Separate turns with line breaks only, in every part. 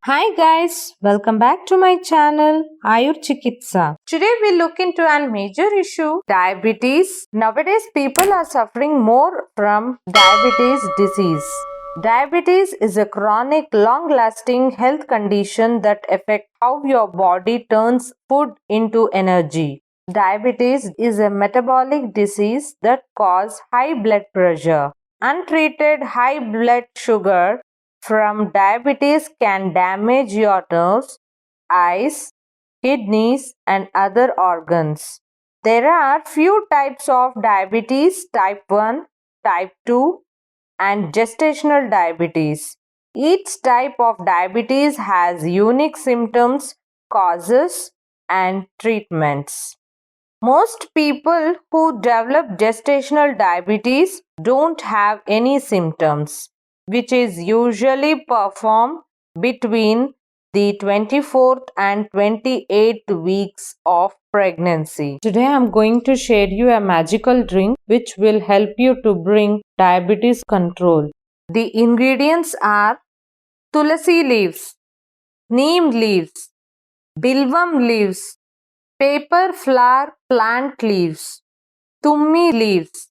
Hi guys, welcome back to my channel Ayur Chikitsa. Today we look into a major issue, diabetes. Nowadays people are suffering more from diabetes disease. Diabetes is a chronic, long-lasting health condition that affects how your body turns food into energy. Diabetes is a metabolic disease that causes high blood pressure. Untreated high blood sugar from diabetes can damage your nerves, eyes, kidneys, and other organs. There are few types of diabetes: type 1, type 2, and gestational diabetes. Each type of diabetes has unique symptoms, causes, and treatments. Most people who develop gestational diabetes don't have any symptoms, which is usually performed between the 24th and 28th weeks of pregnancy. Today I am going to share you a magical drink which will help you to bring diabetes control. The ingredients are Tulsi leaves, Neem leaves, Bilvam leaves, paper flower plant leaves, Tummi leaves,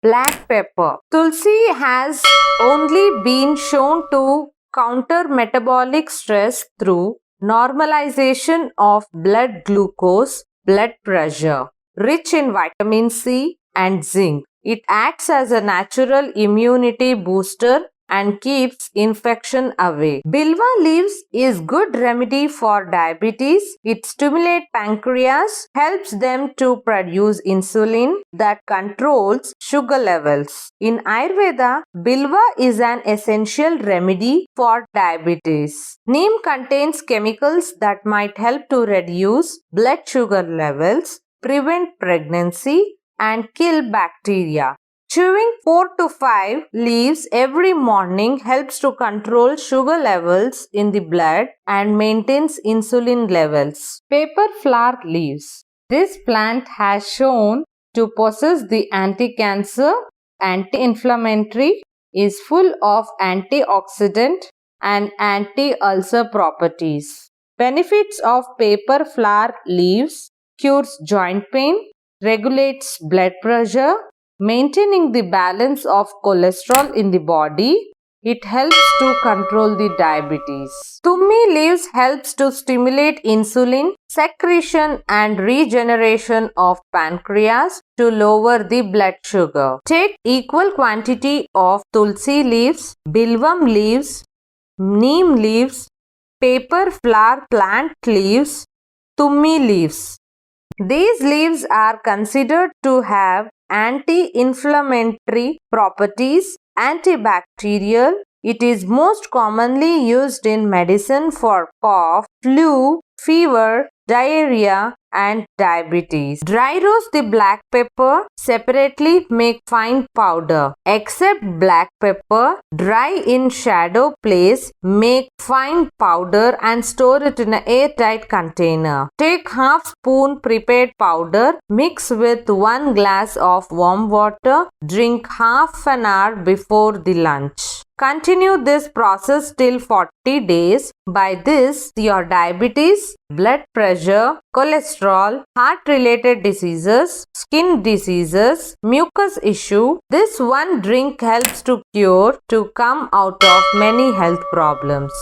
black pepper. Tulsi has only been shown to counter metabolic stress through normalization of blood glucose, blood pressure. Rich in vitamin C and zinc, it acts as a natural immunity booster and keeps infection away. Bilva leaves is good remedy for diabetes. It stimulates pancreas, helps them to produce insulin that controls sugar levels. In Ayurveda, bilva is an essential remedy for diabetes. Neem contains chemicals that might help to reduce blood sugar levels, prevent pregnancy, and kill bacteria. Chewing 4 to 5 leaves every morning helps to control sugar levels in the blood and maintains insulin levels. Paper flower leaves. This plant has shown to possess the anti-cancer, anti-inflammatory, is full of antioxidant and anti-ulcer properties. Benefits of paper flower leaves: cures joint pain, regulates blood pressure, maintaining the balance of cholesterol in the body. It helps to control the diabetes. Tummi leaves helps to stimulate insulin secretion and regeneration of pancreas to lower the blood sugar. Take equal quantity of Tulsi leaves, Bilvam leaves, Neem leaves, paper flower plant leaves, Tummi leaves. These leaves are considered to have anti-inflammatory properties, antibacterial. It is most commonly used in medicine for cough, flu, fever, diarrhea, and diabetes. Dry roast the black pepper, separately make fine powder. Except black pepper, dry in shadow place, make fine powder and store it in an airtight container. Take half spoon prepared powder, mix with 1 glass of warm water, drink half an hour before the lunch. Continue this process till 40 days. By this, your diabetes, blood pressure, cholesterol, heart-related diseases, skin diseases, mucus issue, this one drink helps to cure to come out of many health problems.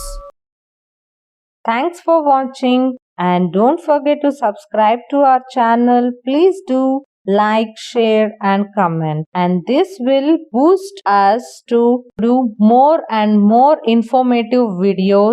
Thanks for watching and don't forget to subscribe to our channel. Please do like, share and comment, and this will boost us to do more and more informative videos